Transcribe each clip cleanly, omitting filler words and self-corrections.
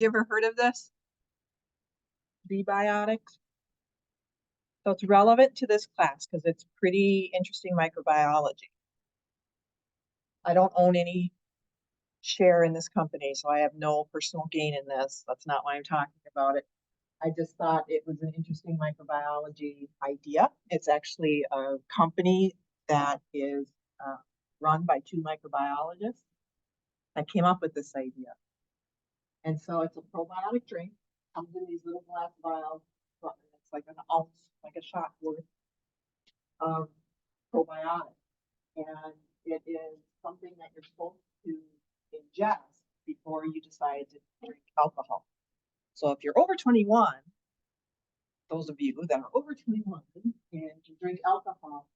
You ever heard of this? Prebiotics. So it's relevant to this class because it's pretty interesting microbiology. I don't own any share in this company, so I have no personal gain in this. That's not why I'm talking about it. I just thought it was an interesting microbiology idea. It's actually a company that is run by two microbiologists that came up with this idea. And so it's a probiotic drink, comes in these little glass vials, but it's like an ounce, like a shot worth of probiotic. And it is something that you're supposed to ingest before you decide to drink alcohol. So if you're over 21, those of you that are over 21 and you drink alcohol,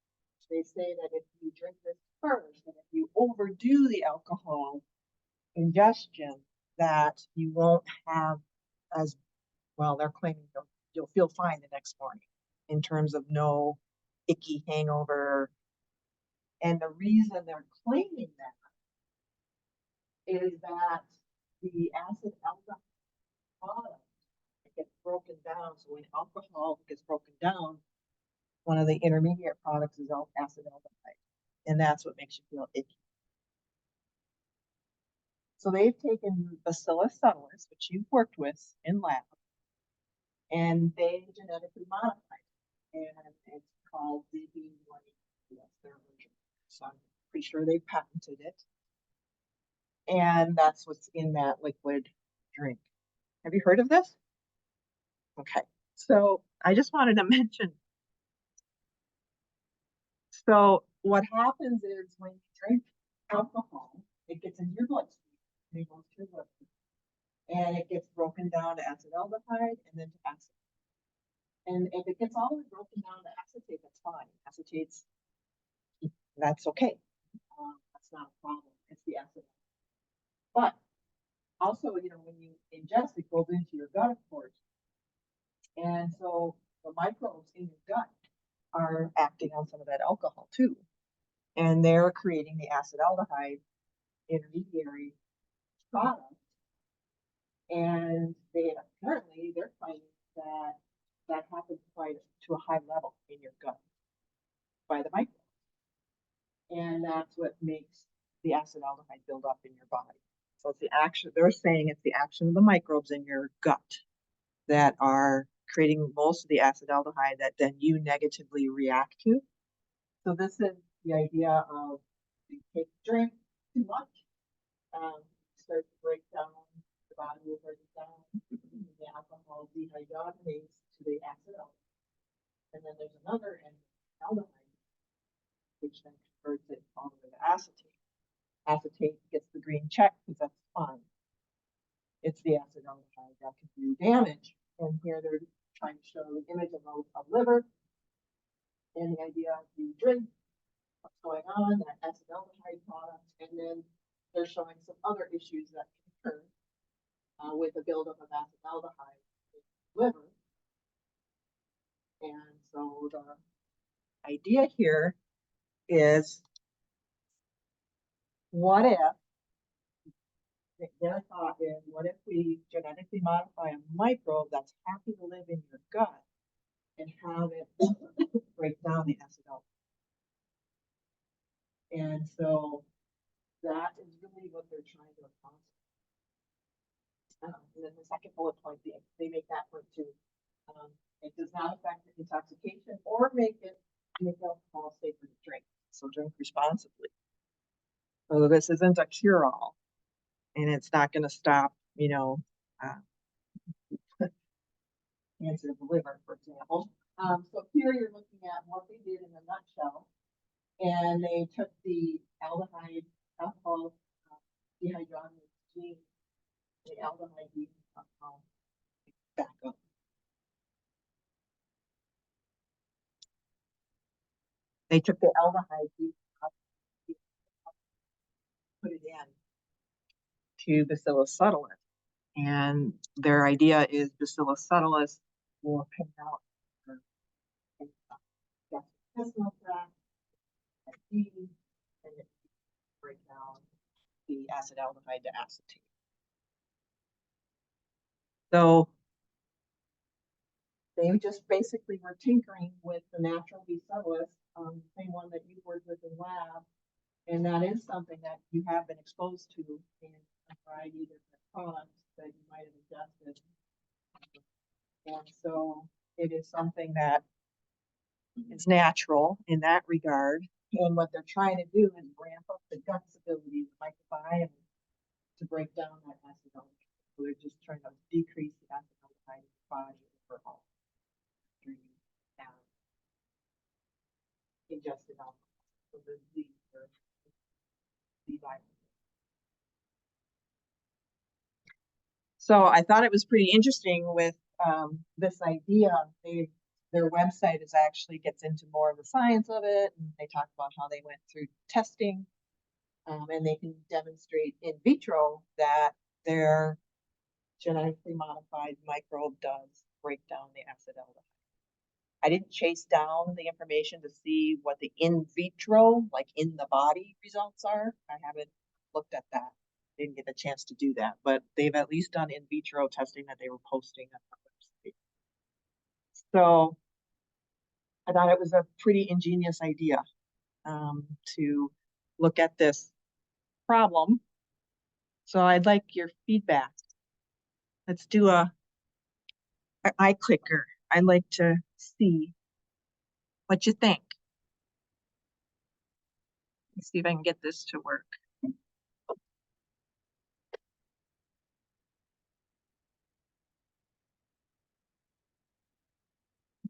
they say that if you drink this first and if you overdo the alcohol ingestion, that you won't have as well, they're claiming you'll feel fine the next morning in terms of no icky hangover. And the reason they're claiming that is that the acid alcohol product gets broken down. So when alcohol gets broken down, one of the intermediate products is acid aldehyde, and that's what makes you feel icky. So they've taken Bacillus subtilis, which you've worked with in lab, and they genetically modified it. And it's called ZB1. That's their version. So I'm pretty sure they patented it. And that's what's in that liquid drink. Have you heard of this? Okay. So I just wanted to mention. So what happens is when you drink alcohol, it gets in your bloodstream, and it goes to your bloodstream, and it gets broken down to acetaldehyde and then to acetate. And if it gets all the way broken down to acetate, that's fine. Acetates, that's okay. That's not a problem. It's the acid. But also, when you ingest, it goes into your gut, of course. And so the microbes in your gut are acting on some of that alcohol too. And they're creating the acetaldehyde intermediary product. And apparently they're finding that happens quite to a high level in your gut by the microbes. And that's what makes the acetaldehyde build up in your body. So it's the action, they're saying it's the action of the microbes in your gut that are creating most of the acetaldehyde that then you negatively react to. So this is the idea of you take a drink too much, start to break down, the body will break down the alcohol dehydrogenase to the acetaldehyde. And then there's another aldehyde, which then converts it all the way to acetate. Acetate gets the green check because that's fine. It's the acetaldehyde that can do damage. And here they're trying to show the image of a liver. And the idea of you drink, what's going on, that acetaldehyde product, and then they're showing some other issues that can occur with the buildup of acetaldehyde in the liver. And so the idea here is, what if, their thought is, what if we genetically modify a microbe that's happy to live in your gut and have it break down the acetaldehyde? And so that is really what they're trying to accomplish. And then the second bullet point, they make that point too. It does not affect intoxication or make alcohol safer to drink. So drink responsibly. So this isn't a cure-all, and it's not going to stop, cancer of the liver, for example. So here you're looking at what they did in a nutshell, and they took the aldehyde alcohol dehydrogenase gene, the aldehyde back up. They took the aldehyde, put it in to Bacillus subtilis, and their idea is Bacillus subtilis will come out gastrointestinal tract, and it break down the acetaldehyde to acetate. So they just basically were tinkering with the natural bacillus, same one that you worked with in lab. And that is something that you have been exposed to in a variety of different products that you might have ingested. And so it is something that is natural in that regard. And what they're trying to do is ramp up the gut's ability, the microbiome, to break down that acidosis. So they're just trying to decrease the acidosis in the body overall after you have ingested alcohol. So the Z or Z vitamin. So I thought it was pretty interesting with this idea. Their website is actually gets into more of the science of it, and they talk about how they went through testing, and they can demonstrate in vitro that their genetically modified microbe does break down the acidosis. I didn't chase down the information to see what the in vitro, like in the body results are. I haven't looked at that. Didn't get a chance to do that, but they've at least done in vitro testing that they were posting on the website. So I thought it was a pretty ingenious idea to look at this problem. So I'd like your feedback. Let's do an eye clicker. I'd like to see what you think. Let's see if I can get this to work.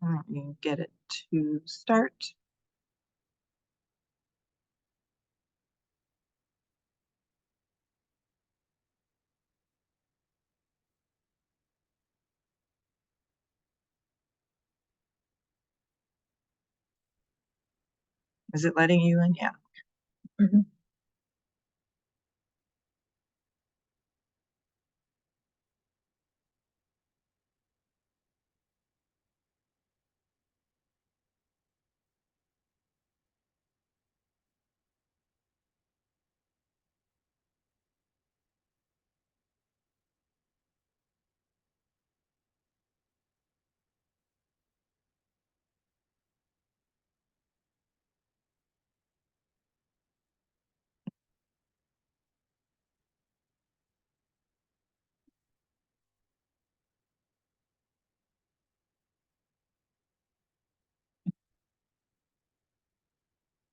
Let me get it to start. Is it letting you in? Yeah. Mm-hmm.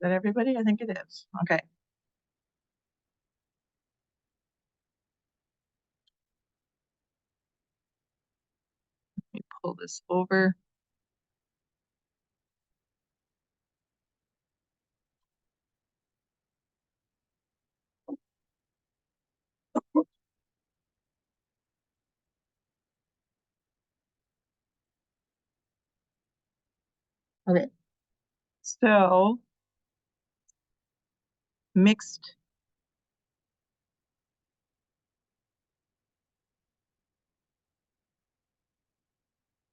Is that everybody? I think it is. Okay. Let me pull this over. Okay. So mixed.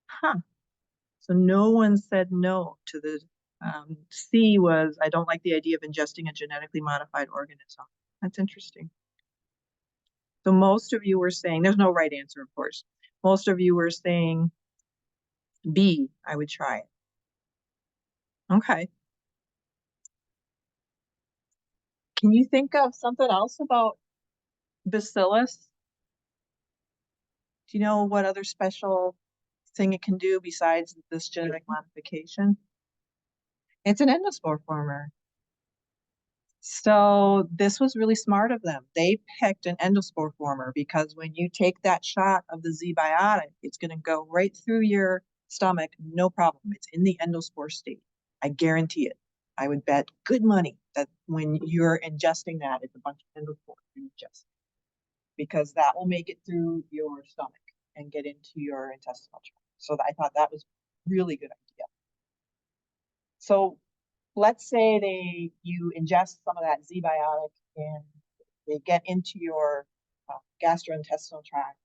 Huh. So no one said no to the C was, I don't like the idea of ingesting a genetically modified organism. That's interesting. So most of you were saying, there's no right answer, of course. Most of you were saying B, I would try it. Okay. Can you think of something else about bacillus? Do you know what other special thing it can do besides this genetic modification? It's an endospore former. So this was really smart of them. They picked an endospore former because when you take that shot of the Z biotic, it's going to go right through your stomach, no problem. It's in the endospore state. I guarantee it. I would bet good money that when you're ingesting that, it's a bunch of endospores you ingest because that will make it through your stomach and get into your intestinal tract. So I thought that was really good idea. So let's say you ingest some of that Z biotic and they get into your gastrointestinal tract.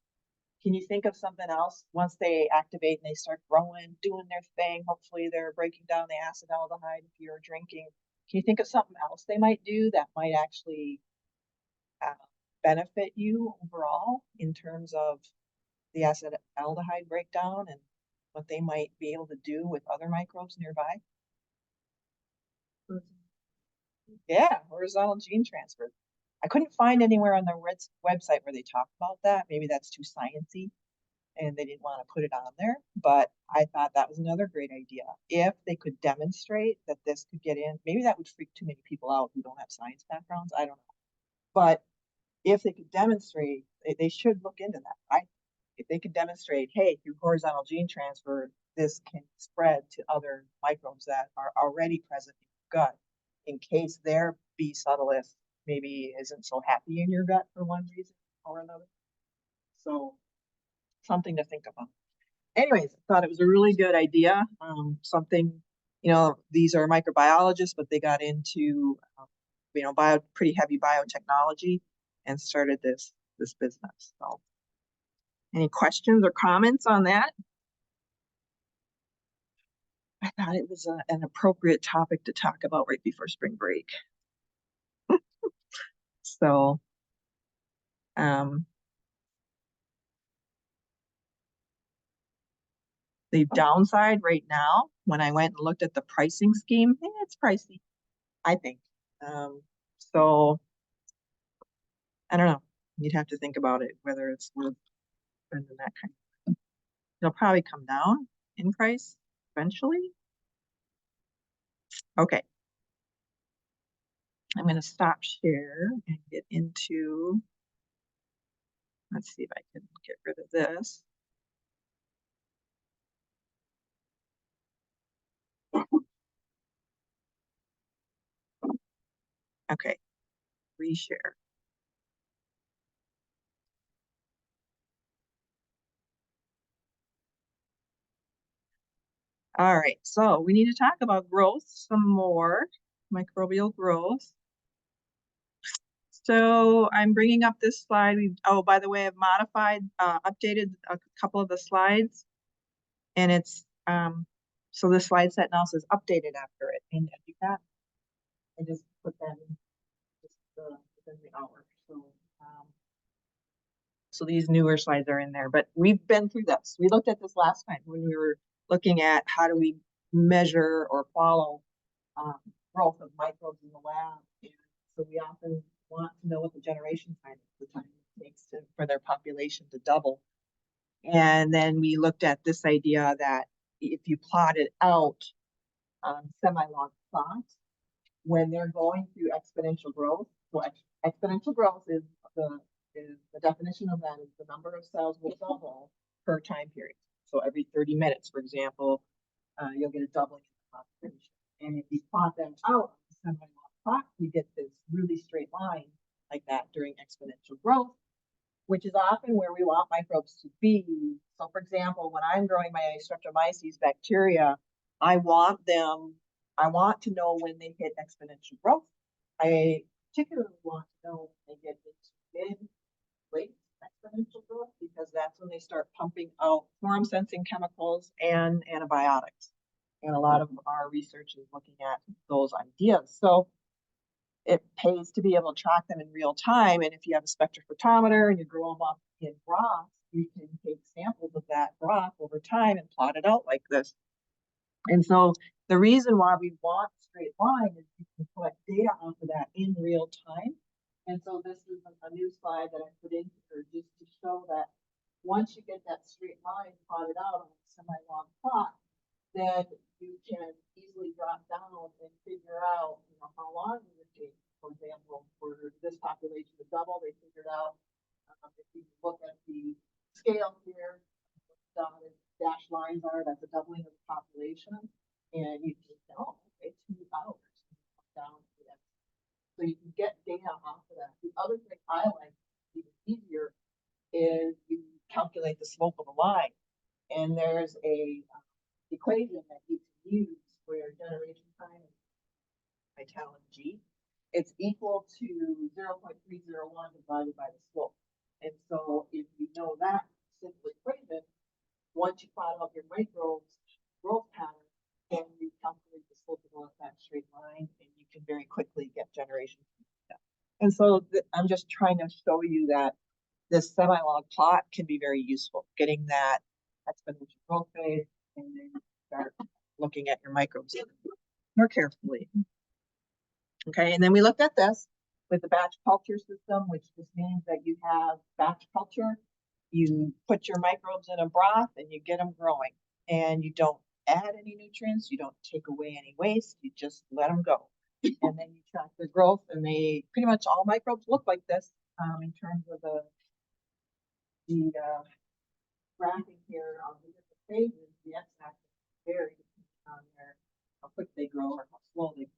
Can you think of something else once they activate and they start growing, doing their thing? Hopefully they're breaking down the acetaldehyde if you're drinking. Can you think of something else they might do that might actually benefit you overall in terms of the acetaldehyde breakdown and what they might be able to do with other microbes nearby. Yeah, horizontal gene transfer. I couldn't find anywhere on their website where they talk about that. Maybe that's too sciencey and they didn't want to put it on there, but I thought that was another great idea. If they could demonstrate that this could get in, maybe that would freak too many people out who don't have science backgrounds. I don't know. But if they could demonstrate, they should look into that, right? If they could demonstrate, hey, through horizontal gene transfer, this can spread to other microbes that are already present in your gut, in case their B subtilis maybe isn't so happy in your gut for one reason or another. So something to think about. Anyways, I thought it was a really good idea. Something, these are microbiologists, but they got into, pretty heavy biotechnology and started this business. So any questions or comments on that? I thought it was an appropriate topic to talk about right before spring break. So, the downside right now, when I went and looked at the pricing scheme, it's pricey, I think. So I don't know. You'd have to think about it, whether it's worth spending that kind of. It'll probably come down in price eventually. Okay. I'm going to stop share and get into, let's see if I can get rid of this. Okay, reshare. All right, so we need to talk about growth some more, microbial growth. So I'm bringing up this slide. Oh, by the way, I've modified, updated a couple of the slides, and it's so the slide set now says updated after it. And you got, I just put that in just within the hour. So these newer slides are in there, but we've been through this. We looked at this last time when we were looking at how do we measure or follow growth of microbes in the lab. And so we often want to know what the generation time is, the time it takes for their population to double. And then we looked at this idea that if you plot it out on semi-log plots, when they're going through exponential growth, so exponential growth is the definition of that is the number of cells will double per time period. So every 30 minutes, for example, you'll get a doubling in the population. And if you plot them out on the semi-log plot, you get this really straight line like that during exponential growth, which is often where we want microbes to be. So for example, when I'm growing my Streptomyces bacteria, I want to know when they hit exponential growth. I particularly want to know when they get into mid-late exponential growth, because that's when they start pumping out quorum-sensing chemicals and antibiotics. And a lot of our research is looking at those ideas. So it pays to be able to track them in real time. And if you have a spectrophotometer and you grow them up in broth, you can take samples of that broth over time and plot it out like this. And so the reason why we want straight line is you can collect data off of that in real time. And so this is a new slide that I put in here just to show that once you get that straight line plotted out on a semi-log plot, then you can easily drop down and figure out, how long it would take. For example, for this population to double, they figured out if you look at the scale here, dotted dashed lines are, that's a doubling of the population, and you can say, oh, okay, 2 hours down to that. So you can get data off of that. The other thing I like, even easier, is you calculate the slope of a line, and there's a equation that you can use where generation time is vitality G. It's equal to 0.301 divided by the slope. And so if you know that simple equation, once you plot out your microbes growth pattern, then you calculate the slope of that straight line, and you can very quickly get generation. And so I'm just trying to show you that this semi-log plot can be very useful. getting that exponential growth phase, and then you start looking at your microbes more carefully. Okay, and then we looked at this with the batch culture system, which just means that you have batch culture. You put your microbes in a broth and you get them growing, and you don't add any nutrients, you don't take away any waste, you just let them go. And then you track their growth, and they pretty much all microbes look like this in terms of the graphing here on the different phases. The x-axis varies on how quick they grow or how slow they grow.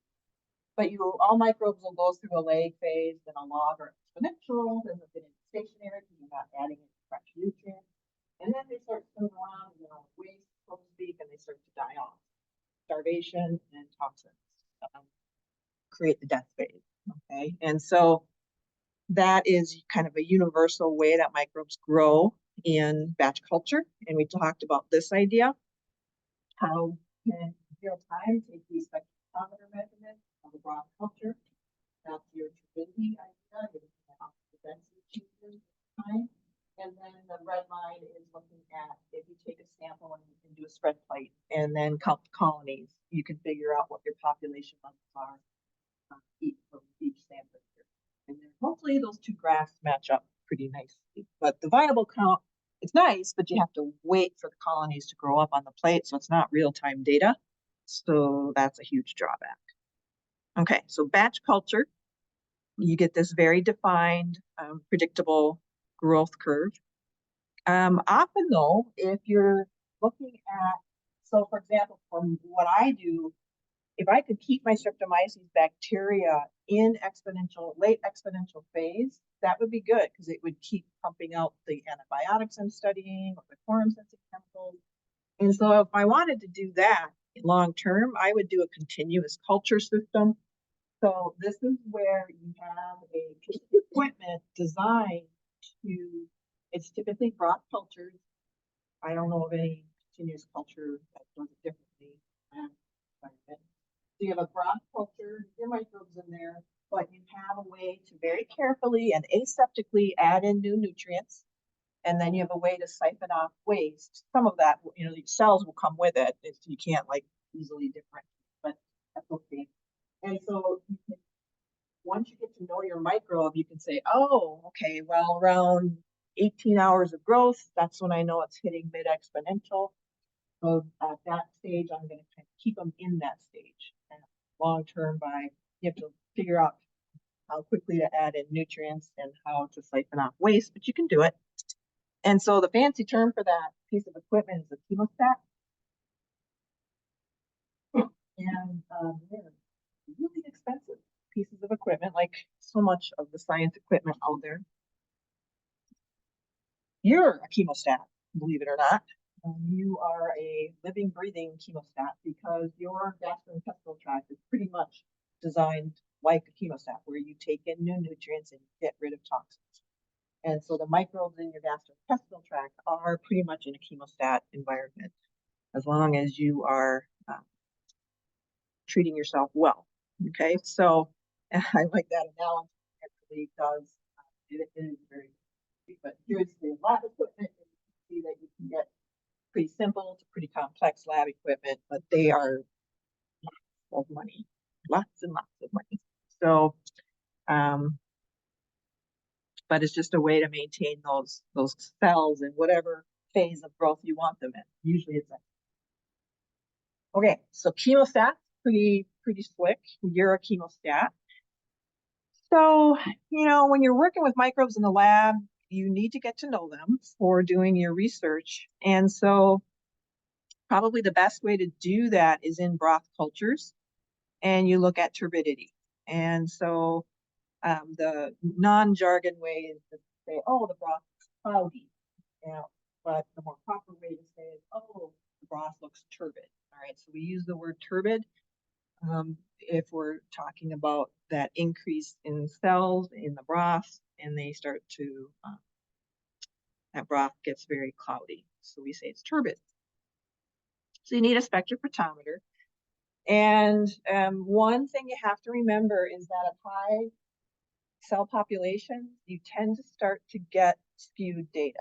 But all microbes will go through a lag phase, then a log or exponential, then they'll get into stationary because you're not adding any fresh nutrients. And then they start spinning around, waste, so to speak, and they start to die off. Starvation and toxins create the death phase. Okay, and so that is kind of a universal way that microbes grow in batch culture. And we talked about this idea, how can real time take the spectrophotometer measurement of the broth culture. That's your turbidity idea, your density changes time. And then the red line is looking at if you take a sample and do a spread plate and then count the colonies, you can figure out what your population levels are from each sample here. And then hopefully those two graphs match up pretty nicely. But the viable count, it's nice, but you have to wait for the colonies to grow up on the plate, so it's not real-time data. So that's a huge drawback. Okay, so batch culture, you get this very defined, predictable growth curve. Often though, if you're looking at, so for example, from what I do, if I could keep my Streptomyces bacteria in late exponential phase, that would be good because it would keep pumping out the antibiotics I'm studying or the quorum-sensing chemicals. And so if I wanted to do that long term, I would do a continuous culture system. So this is where you have a piece of equipment designed to, it's typically broth cultures. I don't know of any continuous culture that does it differently. So you have a broth culture, your microbes in there, but you have a way to very carefully and aseptically add in new nutrients. And then you have a way to siphon off waste. Some of that, the cells will come with it. You can't easily differentiate, but that's okay. And so once you get to know your microbe, you can say, oh, okay, well, around 18 hours of growth, that's when I know it's hitting mid-exponential. So at that stage, I'm going to kind of keep them in that stage. And long term, you have to figure out how quickly to add in nutrients and how to siphon off waste, but you can do it. And so the fancy term for that piece of equipment is a chemostat. And they're really expensive pieces of equipment, like so much of the science equipment out there. You're a chemostat, believe it or not. You are a living, breathing chemostat because your gastrointestinal tract is pretty much designed like a chemostat, where you take in new nutrients and get rid of toxins. And so the microbes in your gastrointestinal tract are pretty much in a chemostat environment, as long as you are treating yourself well. Okay, so I like that analogy. Actually, does it is very, but here's the lab equipment, and you can see that you can get pretty simple to pretty complex lab equipment, but they are lots of money, lots and lots of money. So, but it's just a way to maintain those cells in whatever phase of growth you want them in. Usually it's like, okay, so chemostat, pretty slick. You're a chemostat. So, when you're working with microbes in the lab, you need to get to know them for doing your research. And so probably the best way to do that is in broth cultures, and you look at turbidity. And so the non-jargon way is to say, oh, the broth is cloudy. But the more proper way to say is, oh, the broth looks turbid. All right, so we use the word turbid if we're talking about that increase in cells in the broth, and they start to, that broth gets very cloudy. So we say it's turbid. So you need a spectrophotometer. And one thing you have to remember is that at high cell populations, you tend to start to get skewed data.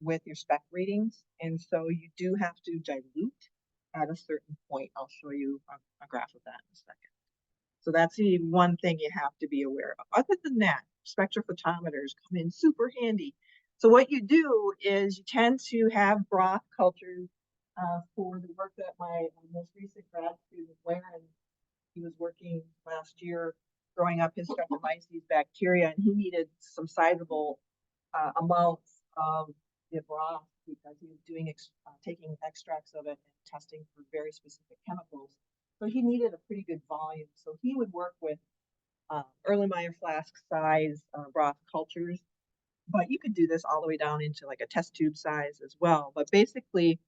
with your spec readings. And so you do have to dilute at a certain point. I'll show you a graph of that in a second. So that's the one thing you have to be aware of. Other than that, spectrophotometers come in super handy. So what you do is you tend to have broth cultures for the work that my most recent grad student, Warren, he was working last year growing up his Streptomyces bacteria, and he needed some sizable amounts of the broth because he was doing taking extracts of it and testing for very specific chemicals. So he needed a pretty good volume. So he would work with Erlenmeyer flask size broth cultures, but you could do this all the way down into like a test tube size as well. But basically,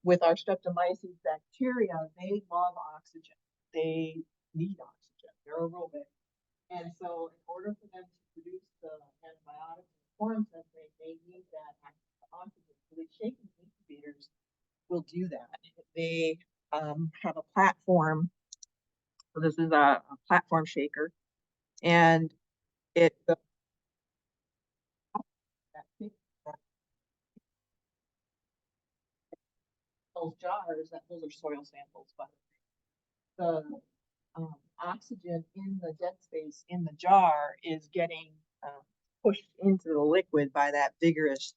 with our Streptomyces bacteria, they love oxygen. They need oxygen. They're aerobic. And so in order for them to produce the antibiotics and forms that they need that oxygen. So the shaking incubators will do that. They have a platform. So this is a platform shaker. And it those jars, those are soil samples, but the oxygen in the dead space in the jar is getting pushed into the liquid by that vigorous.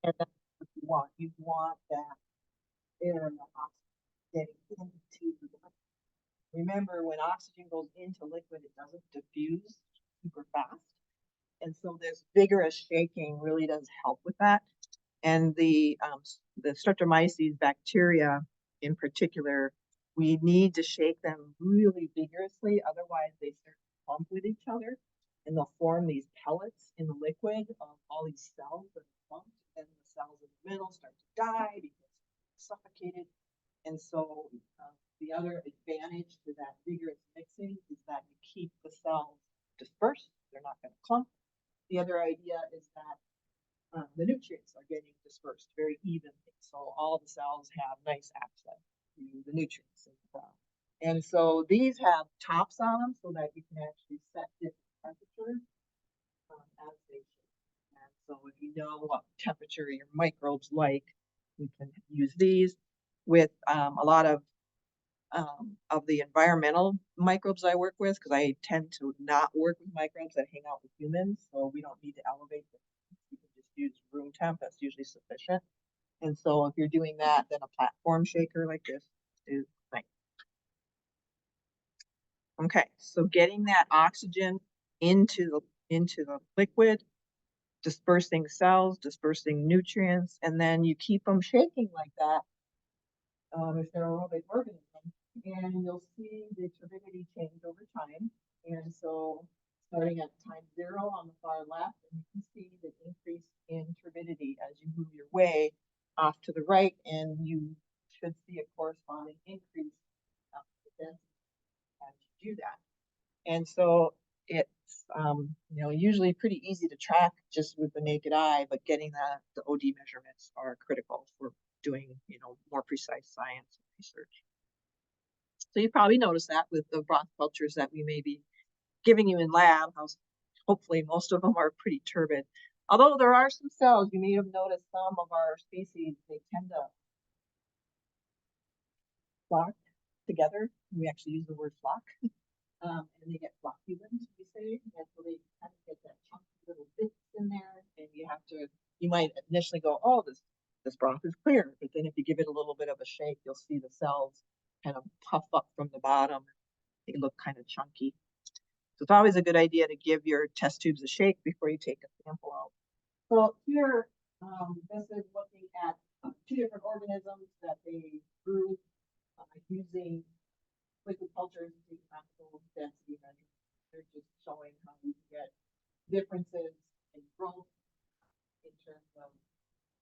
And that's what you want. You want that air and the oxygen getting into the liquid. Remember, when oxygen goes into liquid, it doesn't diffuse super fast. And so this vigorous shaking really does help with that. And the Streptomyces bacteria in particular, we need to shake them really vigorously, otherwise they start to clump with each other and they'll form these pellets in the liquid of all these cells that are clumped, and the cells in the middle start to die because they're suffocated. And so the other advantage to that vigorous mixing is that you keep the cells dispersed, they're not going to clump. The other idea is that the nutrients are getting dispersed very evenly. So all the cells have nice access to the nutrients. And so these have tops on them so that you can actually set different temperatures as they shake. And so if you know what temperature your microbes like, you can use these with a lot of the environmental microbes I work with, because I tend to not work with microbes that hang out with humans, so we don't need to elevate them. You can just use room temp, that's usually sufficient. And so if you're doing that, then a platform shaker like this is nice. Okay, so getting that oxygen into the liquid, dispersing cells, dispersing nutrients, and then you keep them shaking like that if they're aerobic organisms. And you'll see the turbidity change over time. And so starting at time 0 on the far left, and you can see the increase in turbidity as you move your way off to the right, and you should see a corresponding increase in density as you do that. And so it's usually pretty easy to track just with the naked eye, but getting the OD measurements are critical for doing more precise science and research. So you probably noticed that with the broth cultures that we may be giving you in lab. Hopefully most of them are pretty turbid. Although there are some cells, you may have noticed some of our species, they tend to flock together. We actually use the word flock. And they get flocculent, we say. And so they kind of get that chunky little bits in there. And you might initially go, oh, this broth is clear. But then if you give it a little bit of a shake, you'll see the cells kind of puff up from the bottom. They look kind of chunky. So it's always a good idea to give your test tubes a shake before you take a sample out. So here, this is looking at 2 different organisms that they grew using liquid cultures and maximal density measurements. They're just showing how we get differences in growth in terms of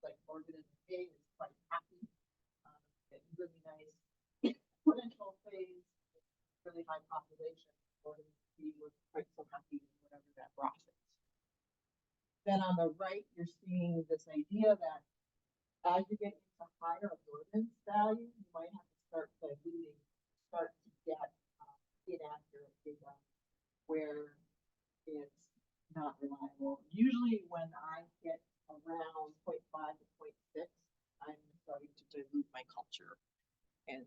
like organism A is quite happy, getting really nice exponential phase, really high population. Organism B was quite so happy with whatever that broth is. Then on the right, you're seeing this idea that as you get into higher absorbance value, you might have to start diluting, start to get inaccurate data where it's not reliable. Usually when I get around 0.5 to 0.6, I'm starting to dilute my culture. And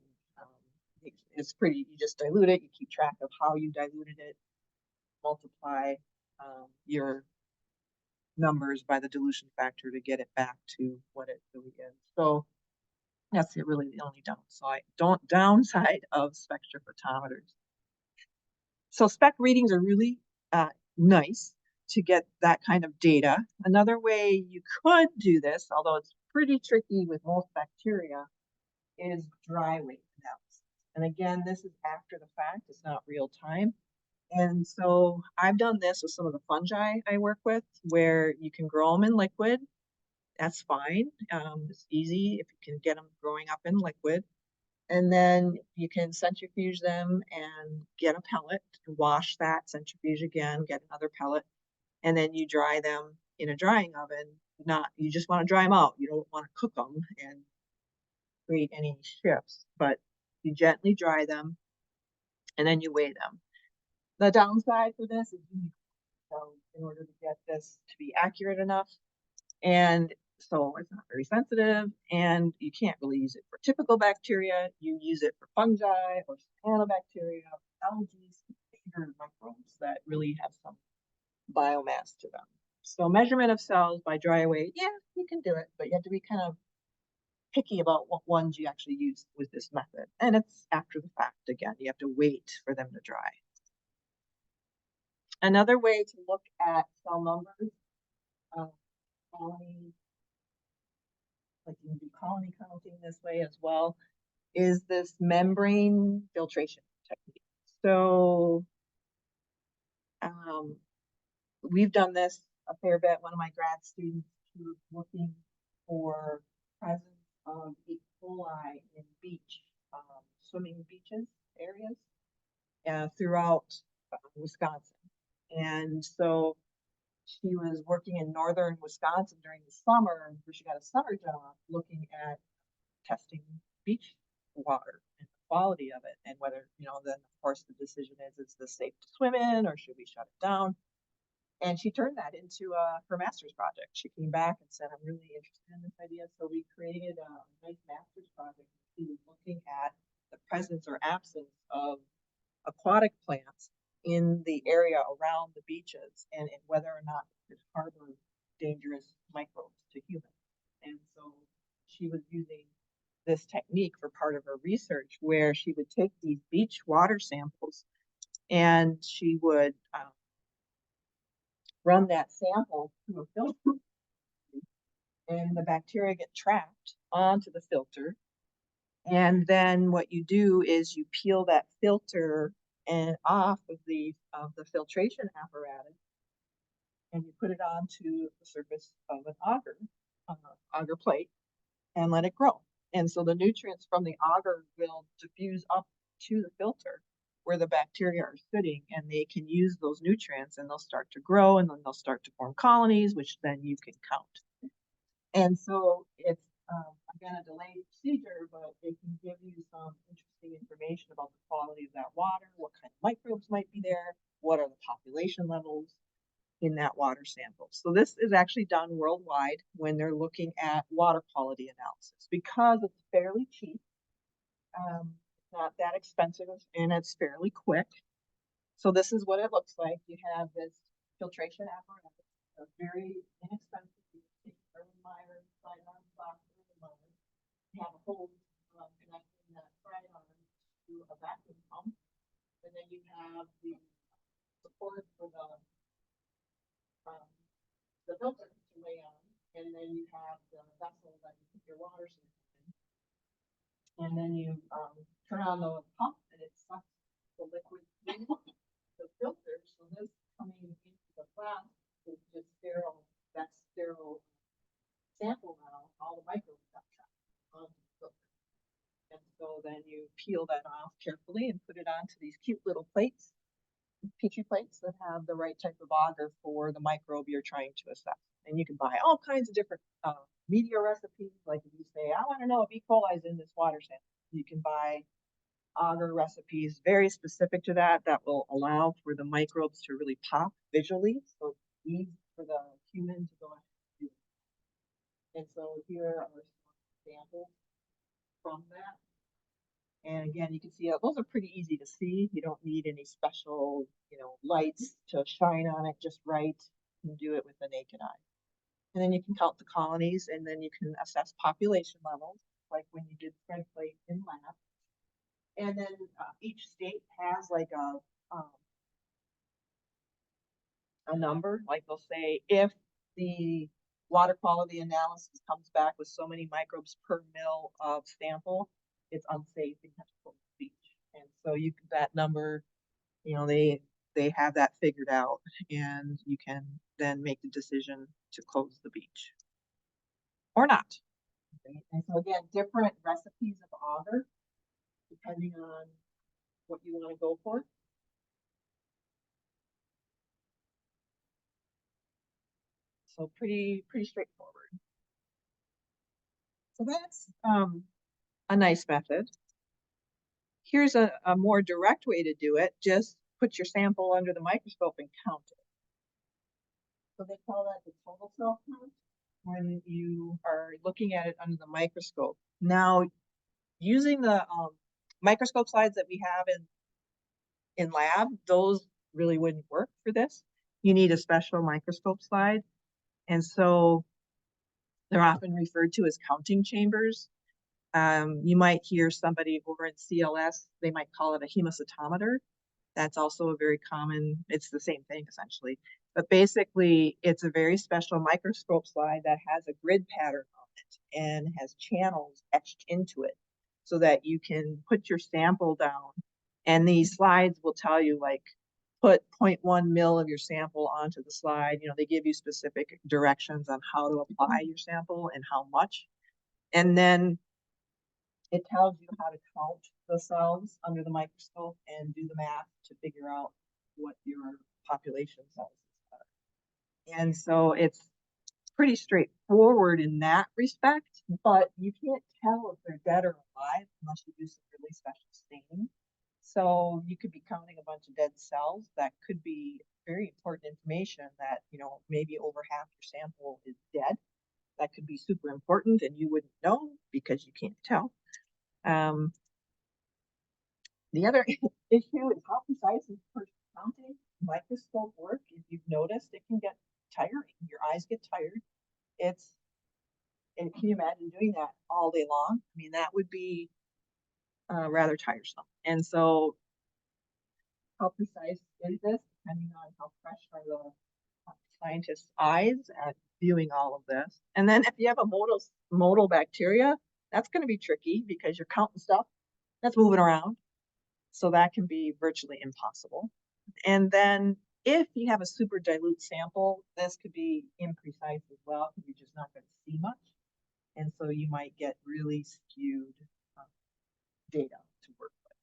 it's pretty, you just dilute it, you keep track of how you diluted it, multiply your numbers by the dilution factor to get it back to what it really is. So that's really the only downside of spectrophotometers. So spec readings are really nice to get that kind of data. Another way you could do this, although it's pretty tricky with most bacteria, is dry weight analysis. And again, this is after the fact, it's not real time. And so I've done this with some of the fungi I work with, where you can grow them in liquid. That's fine. It's easy if you can get them growing up in liquid. And then you can centrifuge them and get a pellet, wash that, centrifuge again, get another pellet, and then you dry them in a drying oven. You just want to dry them out. You don't want to cook them and create any shifts, but you gently dry them and then you weigh them. The downside for this is in order to get this to be accurate enough, and so it's not very sensitive, and you can't really use it for typical bacteria. You use it for fungi or cyanobacteria, algae, bigger microbes that really have some biomass to them. So measurement of cells by dry weight, yeah, you can do it, but you have to be kind of picky about what ones you actually use with this method. And it's after the fact again, you have to wait for them to dry. Another way to look at cell numbers, colony, like you can do colony counting this way as well, is this membrane filtration technique. So we've done this a fair bit. One of my grad students who was looking for presence of E. coli in swimming beaches areas throughout Wisconsin. And so she was working in northern Wisconsin during the summer, where she got a summer job looking at testing beach water and the quality of it, and whether, then of course the decision is this safe to swim in or should we shut it down? And she turned that into her master's project. She came back and said, I'm really interested in this idea. So we created a nice master's project. She was looking at the presence or absence of aquatic plants in the area around the beaches, and whether or not it could harbor dangerous microbes to humans. And so she was using this technique for part of her research, where she would take these beach water samples and she would run that sample through a filter, and the bacteria get trapped onto the filter. And then what you do is you peel that filter and off of the filtration apparatus, and you put it onto the surface of an agar plate, and let it grow. And so the nutrients from the agar will diffuse up to the filter where the bacteria are sitting, and they can use those nutrients, and they'll start to grow, and then they'll start to form colonies, which then you can count. And so it's again a delayed procedure, but it can give you some interesting information about the quality of that water, what kind of microbes might be there, what are the population levels in that water sample. So this is actually done worldwide when they're looking at water quality analysis, because it's fairly cheap, it's not that expensive, and it's fairly quick. So this is what it looks like. You have this filtration apparatus, a very inexpensive. You have a hose connecting that fry arm to a vacuum pump, and then you have the support for the filter to lay on, and then you have the vessel that you put your water in, and then you turn on the pump, and it sucks the liquid through the filter. So this coming into the flask is just sterile. That's sterile sample now. All the microbes got trapped onto the filter. And so then you peel that off carefully and put it onto these cute little plates, Petri plates that have the right type of agar for the microbe you're trying to assess. And you can buy all kinds of different media recipes. Like if you say, I want to know if E. coli is in this water sample, you can buy agar recipes very specific to that will allow for the microbes to really pop visually. So it's easy for the human to go ahead and do it. And so here are some samples from that. And again, you can see those are pretty easy to see. You don't need any special, lights to shine on it just right. You can do it with the naked eye. And then you can count the colonies, and then you can assess population levels, like when you did spread plate in lab. And then each state has like a number, like they'll say if the water quality analysis comes back with so many microbes per mil of sample, it's unsafe and have to close the beach. And so that number, they have that figured out, and you can then make the decision to close the beach or not. Okay? And so again, different recipes of agar depending on what you want to go for. So pretty straightforward. So that's a nice method. Here's a more direct way to do it. Just put your sample under the microscope and count it. So they call that the total cell count when you are looking at it under the microscope. Now, using the microscope slides that we have in lab, those really wouldn't work for this. You need a special microscope slide. And so they're often referred to as counting chambers. You might hear somebody over in CLS, they might call it a hemocytometer. That's also a very common, it's the same thing essentially. But basically, it's a very special microscope slide that has a grid pattern on it and has channels etched into it so that you can put your sample down. And these slides will tell you, like, put 0.1 mil of your sample onto the slide. They give you specific directions on how to apply your sample and how much. And then it tells you how to count the cells under the microscope and do the math to figure out what your population sizes are. And so it's pretty straightforward in that respect, but you can't tell if they're dead or alive unless you do some really special staining. So you could be counting a bunch of dead cells. That could be very important information that, maybe over half your sample is dead. That could be super important and you wouldn't know because you can't tell. The other issue is how precise is person counting. Microscope work, if you've noticed, it can get tiring. Your eyes get tired. And can you imagine doing that all day long? I mean, that would be rather tiresome. And so how precise is this, depending on how fresh are the scientists' eyes at viewing all of this. And then if you have a modal bacteria, that's going to be tricky because you're counting stuff that's moving around. So that can be virtually impossible. And then if you have a super dilute sample, this could be imprecise as well because you're just not going to see much. And so you might get really skewed data to work with.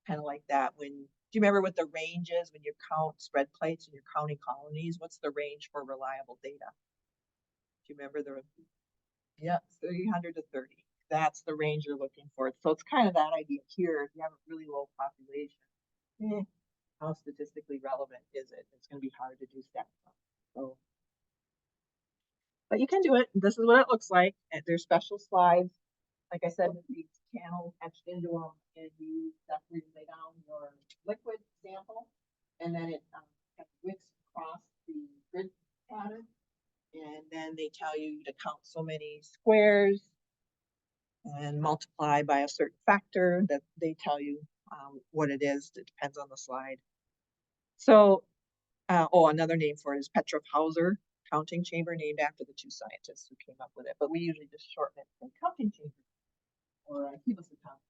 Kind of like that do you remember what the range is when you count spread plates and you're counting colonies? What's the range for reliable data? Do you remember yeah, 300 to 30. That's the range you're looking for. So it's kind of that idea here. If you have a really low population, how statistically relevant is it? It's going to be hard to do stats on. So, but you can do it. This is what it looks like. And there's special slides, like I said, with these channels etched into them, and you definitely lay down your liquid sample, and then it kind of wicks across the grid pattern, and then they tell you to count so many squares and multiply by a certain factor that they tell you what it is. It depends on the slide. So, another name for it is Petrov-Hauser counting chamber, named after the two scientists who came up with it. But we usually just shorten it from counting chamber or hemocytometer.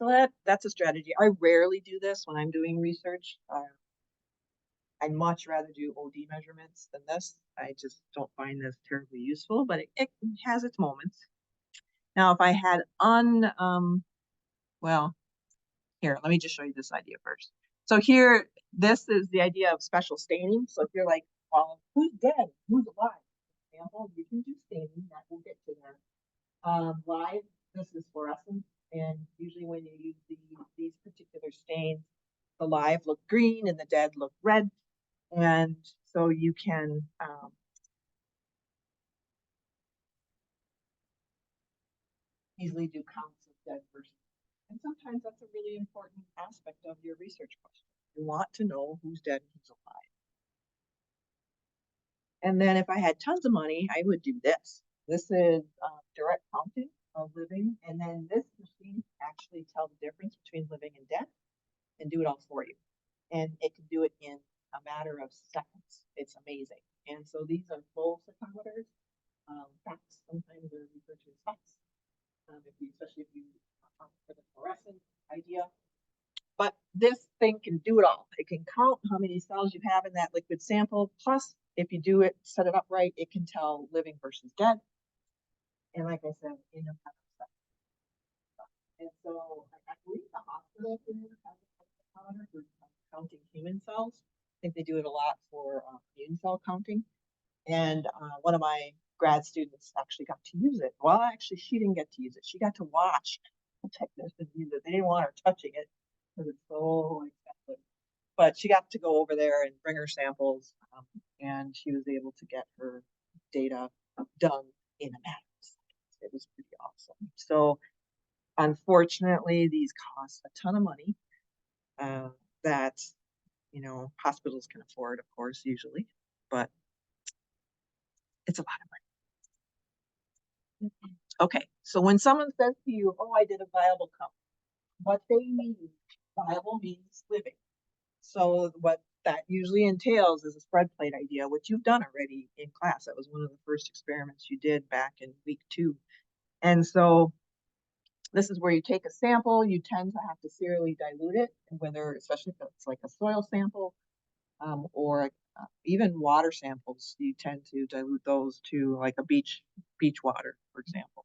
So that's a strategy. I rarely do this when I'm doing research. I'd much rather do OD measurements than this. I just don't find this terribly useful, but it has its moments. Now, if I had well, here, let me just show you this idea first. So here, this is the idea of special staining. So if you're like, well, who's dead? Who's alive? For example, you can do staining. That will get to there. Live, this is fluorescence. And usually when you use these particular stains, the live look green and the dead look red. And so you can easily do counts of dead versus. And sometimes that's a really important aspect of your research question. You want to know who's dead and who's alive. And then if I had tons of money, I would do this. This is direct counting of living. And then this machine actually tells the difference between living and dead and do it all for you. And it can do it in a matter of seconds. It's amazing. And so these are flow cytometers. Facts sometimes are referred to as facts, especially if you for the fluorescent idea. But this thing can do it all. It can count how many cells you have in that liquid sample. Plus, if you do it, set it up right, it can tell living versus dead. And like I said, in a matter of seconds. And so I believe the hospital here has a counter for counting human cells. I think they do it a lot for immune cell counting. And one of my grad students actually got to use it. Well, actually, she didn't get to use it. She got to watch the technicians use it. They didn't want her touching it because it's so expensive. But she got to go over there and bring her samples, and she was able to get her data done in a matter of seconds. It was pretty awesome. So unfortunately, these cost a ton of money that, you know, hospitals can afford, of course, usually, but it's a lot of money. Okay, so when someone says to you, oh, I did a viable count, what they mean, viable means living. So what that usually entails is a spread plate idea, which you've done already in class. That was one of the first experiments you did back in week 2. And so this is where you take a sample, you tend to have to serially dilute it, whether, especially if it's like a soil sample or even water samples, you tend to dilute those to like a beach water, for example.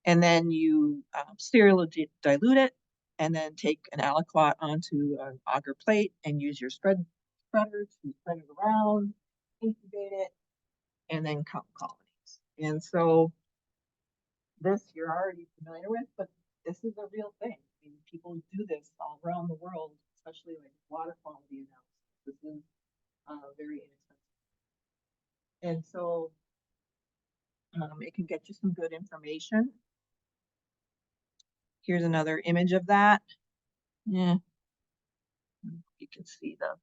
And then you serially dilute it, and then take an aliquot onto an agar plate and use your spreader to spread it around, incubate it, and then count colonies. And so this you're already familiar with, but this is a real thing. I mean, people do this all around the world, especially like water quality analysis. This is very inexpensive. And so it can get you some good information. Here's another image of that. Yeah, you can see the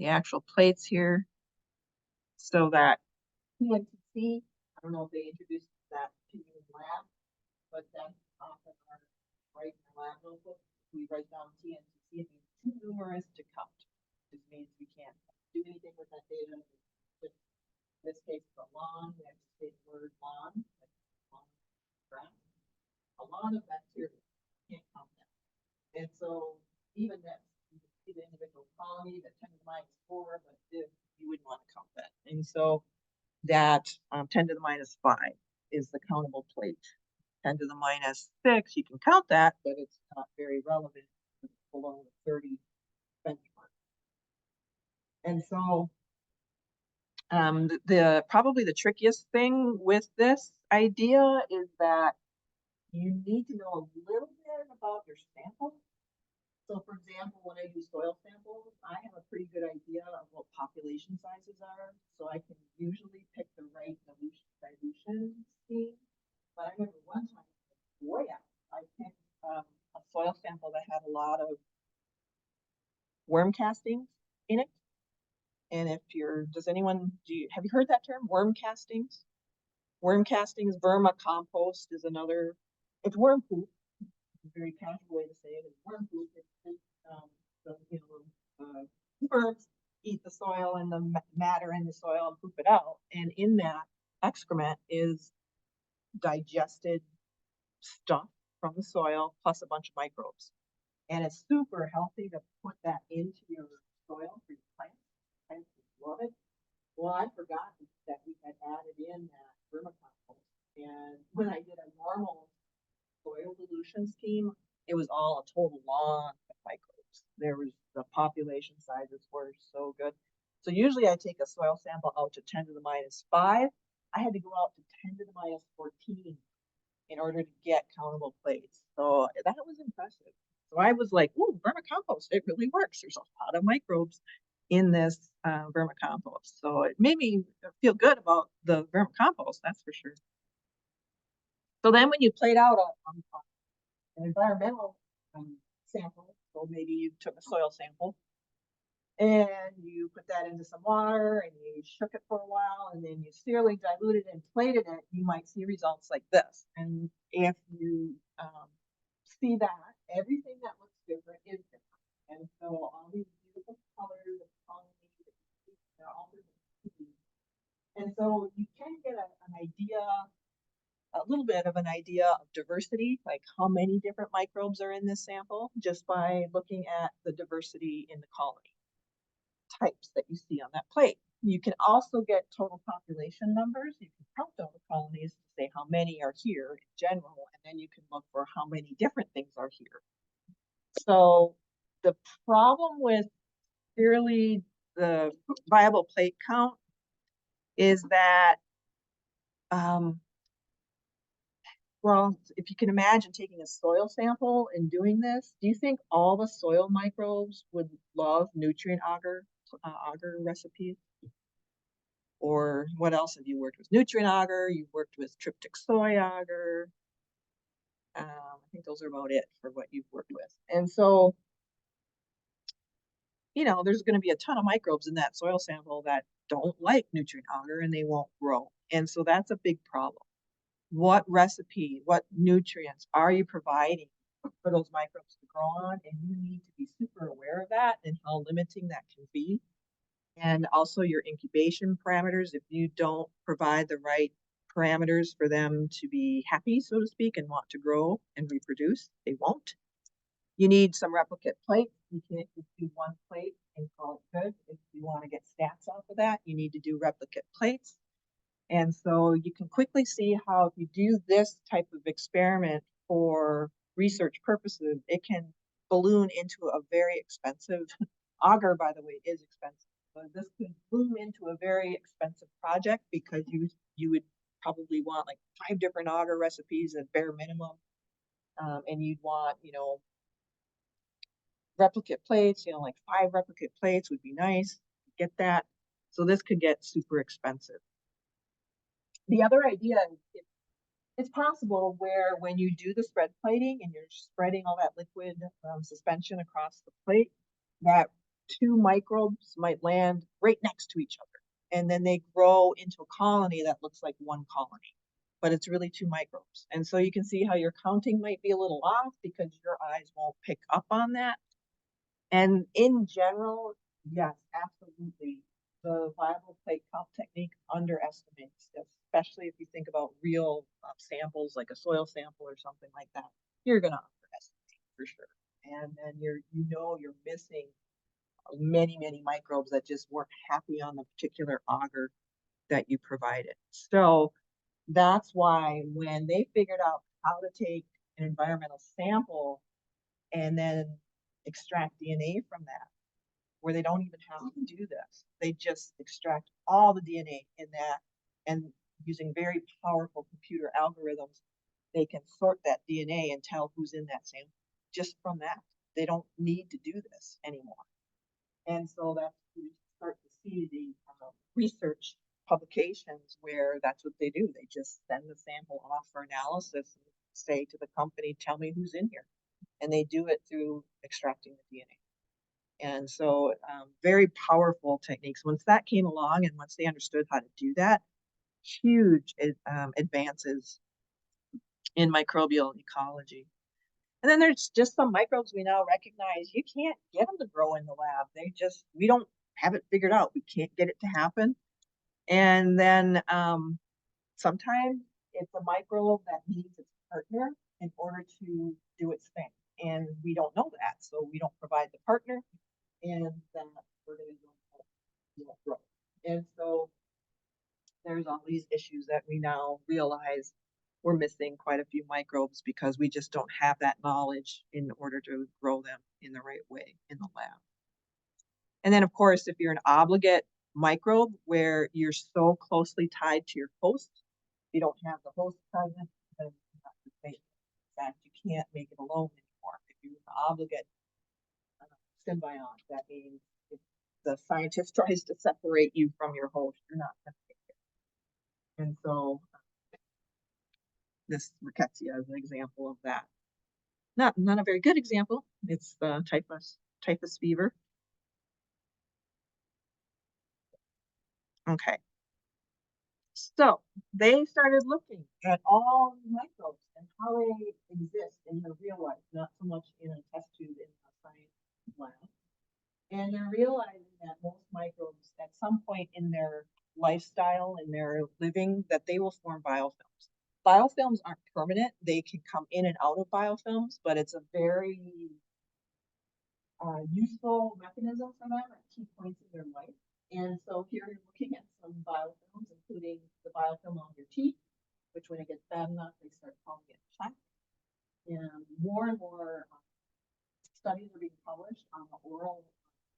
actual plates here. So that TNTC, I don't know if they introduced that to you in lab, but that's often our right in the lab notebook. We write down TNTC, it means too numerous to count. This means we can't do anything with that data. Just in this case, it's a lawn, we have to say the word lawn, like lawn grass. A lot of bacteria, can't count that. And so even that, you can see the individual colony, that 10 to the minus 4, but if you wouldn't want to count that. And so that 10 to the minus 5 is the countable plate. 10 to the minus 6, you can count that, but it's not very relevant. It's below the 30 benchmark. And so probably the trickiest thing with this idea is that you need to know a little bit about your sample. So for example, when I do soil samples, I have a pretty good idea of what population sizes are. So I can usually pick the right dilution scheme. But I remember one time, way out, I picked a soil sample that had a lot of worm castings in it. And if have you heard that term, worm castings? Worm castings, vermicompost is another, it's worm poop. A very casual way to say it is worm poop. Worms eat the soil and the matter in the soil and poop it out. And in that excrement is digested stuff from the soil plus a bunch of microbes. And it's super healthy to put that into your soil for your plants. Plants love it. Well, I forgot that we had added in that vermicompost. And when I did a normal soil dilution scheme, it was all a total lawn of microbes. The population sizes were so good. So usually I take a soil sample out to 10 to the minus 5. I had to go out to 10 to the minus 14 in order to get countable plates. So that was impressive. So I was like, ooh, vermicompost, it really works. There's a lot of microbes in this vermicompost. So it made me feel good about the vermicompost, that's for sure. So then when you played out an environmental sample, so maybe you took a soil sample and you put that into some water and you shook it for a while and then you severely diluted and plated it, you might see results like this. And if you see that, everything that looks different is different. And so all these beautiful colors and colonies, they're all different. And so you can get an idea, a little bit of an idea of diversity, like how many different microbes are in this sample, just by looking at the diversity in the colony types that you see on that plate. You can also get total population numbers. You can count all the colonies to say how many are here in general, and then you can look for how many different things are here. So the problem with purely the viable plate count is that, well, if you can imagine taking a soil sample and doing this, do you think all the soil microbes would love nutrient agar recipes? Or what else have you worked with? Nutrient agar, you've worked with tryptic soy agar. I think those are about it for what you've worked with. And so, you know, there's going to be a ton of microbes in that soil sample that don't like nutrient agar and they won't grow. And so that's a big problem. What recipe, what nutrients are you providing for those microbes to grow on? And you need to be super aware of that and how limiting that can be. And also your incubation parameters. If you don't provide the right parameters for them to be happy, so to speak, and want to grow and reproduce, they won't. You need some replicate plates. You can't just do one plate and call it good. If you want to get stats off of that, you need to do replicate plates. And so you can quickly see how if you do this type of experiment for research purposes, it can balloon into a very expensive, agar, by the way, is expensive. So this could bloom into a very expensive project because you would probably want like 5 different agar recipes at bare minimum. And you'd want, you know, replicate plates, you know, like 5 replicate plates would be nice. Get that. So this could get super expensive. The other idea is it's possible where when you do the spread plating and you're spreading all that liquid suspension across the plate, that 2 microbes might land right next to each other. And then they grow into a colony that looks like one colony, but it's really 2 microbes. And so you can see how your counting might be a little off because your eyes won't pick up on that. And in general, yes, absolutely. The viable plate count technique underestimates, especially if you think about real samples, like a soil sample or something like that. You're going to underestimate for sure. And then you're missing many, many microbes that just weren't happy on the particular agar that you provided. So that's why when they figured out how to take an environmental sample and then extract DNA from that, where they don't even have to do this. They just extract all the DNA in that, and using very powerful computer algorithms, they can sort that DNA and tell who's in that sample just from that. They don't need to do this anymore. And so that's you start to see the research publications where that's what they do. They just send the sample off for analysis and say to the company, tell me who's in here. And they do it through extracting the DNA. And so very powerful techniques. Once that came along and once they understood how to do that, huge advances in microbial ecology. And then there's just some microbes we now recognize you can't get them to grow in the lab. We don't have it figured out. We can't get it to happen. And then sometimes it's a microbe that needs its partner in order to do its thing. And we don't know that. So we don't provide the partner, and then organism won't grow. And so there's all these issues that we now realize we're missing quite a few microbes because we just don't have that knowledge in order to grow them in the right way in the lab. And then, of course, if you're an obligate microbe where you're so closely tied to your host, you don't have the host present, then you have to make it. In fact, you can't make it alone anymore. If you're an obligate symbiont, that means if the scientist tries to separate you from your host, you're not going to make it. And so this rickettsia is an example of that. Not a very good example. It's the typhus fever. Okay. So they started looking at all microbes and how they exist in the real life, not so much in a test tube in a science lab. And they're realizing that most microbes at some point in their lifestyle, in their living, that they will form biofilms. Biofilms aren't permanent. They can come in and out of biofilms, but it's a very useful mechanism for them at key points in their life. And so here you're looking at some biofilms, including the biofilm on your teeth, which when it gets bad enough, they start calling it plaque. And more studies are being published on the oral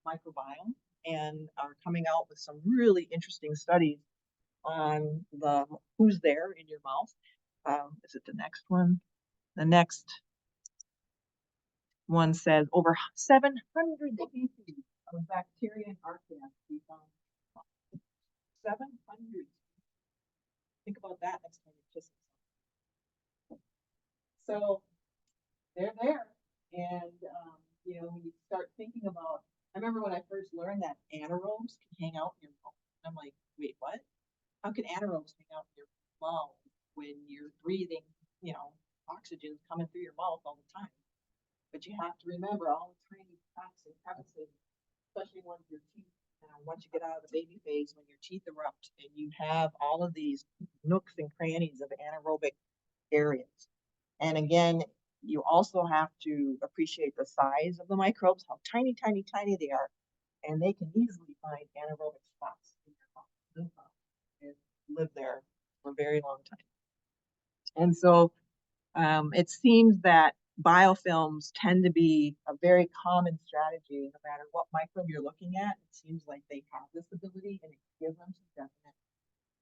microbiome and are coming out with some really interesting studies on the who's there in your mouth. Is it the next one? The next one says over 700 species of bacteria and archaea to be found. 700. Think about that next time you kiss someone. So they're there, and you know, when you start thinking about, I remember when I first learned that anaerobes can hang out in your mouth. I'm like, wait, what? How can anaerobes hang out in your mouth when you're breathing, you know, oxygen coming through your mouth all the time? But you have to remember all the tiny cracks and crevices, especially once your teeth, once you get out of the baby phase, when your teeth erupt and you have all of these nooks and crannies of anaerobic areas. And again, you also have to appreciate the size of the microbes, how tiny, tiny, tiny they are. And they can easily find anaerobic spots in your mouth and live there for a very long time. And so it seems that biofilms tend to be a very common strategy no matter what microbe you're looking at. It seems like they have this ability and it gives them some definite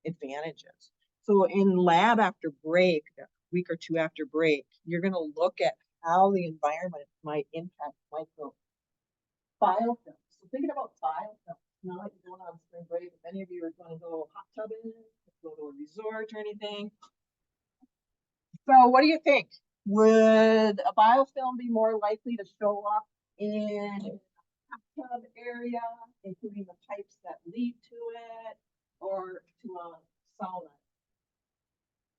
advantages. So in lab after break, a week or two after break, you're going to look at how the environment might impact micro biofilms. So thinking about biofilms, now that you're going on spring break, if any of you are going to go hot tubbing, go to a resort or anything. So what do you think? Would a biofilm be more likely to show up in a hot tub area, including the pipes that lead to it, or to a sauna?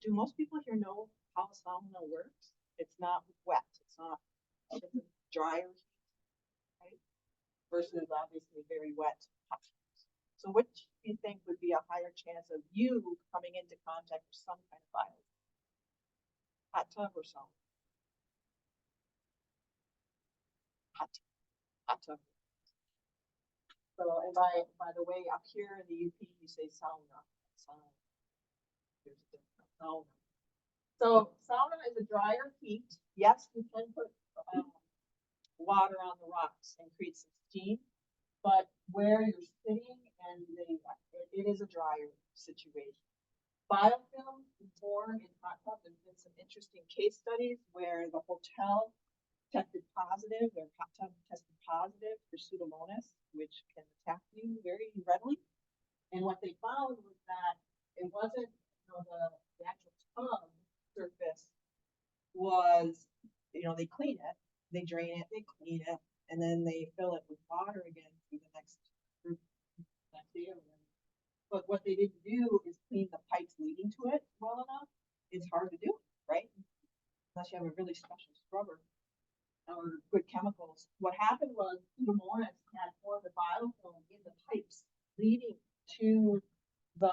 Do most people here know how a sauna works? It's not wet. It's not drier, right? Versus obviously very wet hot tubs. So which do you think would be a higher chance of you coming into contact with some kind of biofilm? Hot tub or sauna? Hot tub. Hot tub. So, and by the way, up here in the UP, you say sauna. Sauna. There's a different sauna. So sauna is a drier heat. Yes, we can put water on the rocks and create some steam, but where you're sitting and it is a drier situation. Biofilm form in hot tub. There's been some interesting case studies where the hotel tested positive, their hot tub tested positive for Pseudomonas, which can attack you very readily. And what they found was that it wasn't, you know, the actual tub surface was, you know, they clean it, they drain it, they clean it, and then they fill it with water again for the next day or whatever. But what they didn't do is clean the pipes leading to it well enough. It's hard to do, right? Unless you have a really special scrubber or good chemicals. What happened was Pseudomonas had formed a biofilm in the pipes leading to the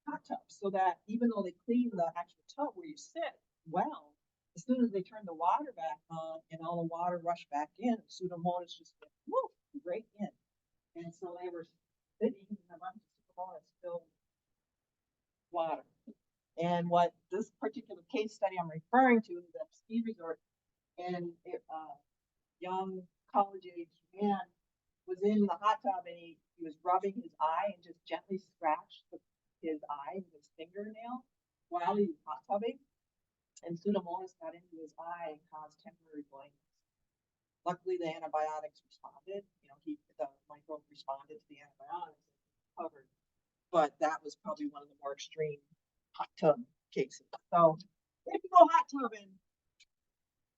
hot tub, so that even though they clean the actual tub where you sit well, as soon as they turn the water back on and all the water rushed back in, Pseudomonas just went whoop, right in. And so they were sitting in a bunch of Pseudomonas filled water. And what this particular case study I'm referring to is a ski resort, and young college-age man was in the hot tub and he was rubbing his eye and just gently scratched his eye with his fingernail while he was hot tubbing. And Pseudomonas got into his eye and caused temporary blindness. Luckily, the antibiotics responded. You know, the microbe responded to the antibiotics and recovered. But that was probably one of the more extreme hot tub cases. So If you go hot tubbing,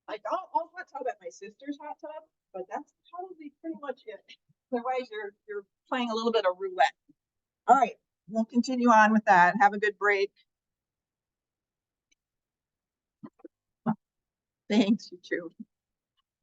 like I'll hot tub at my sister's hot tub, but that's probably pretty much it. Otherwise, you're playing a little bit of roulette. All right, we'll continue on with that. Have a good break. Thanks, you too.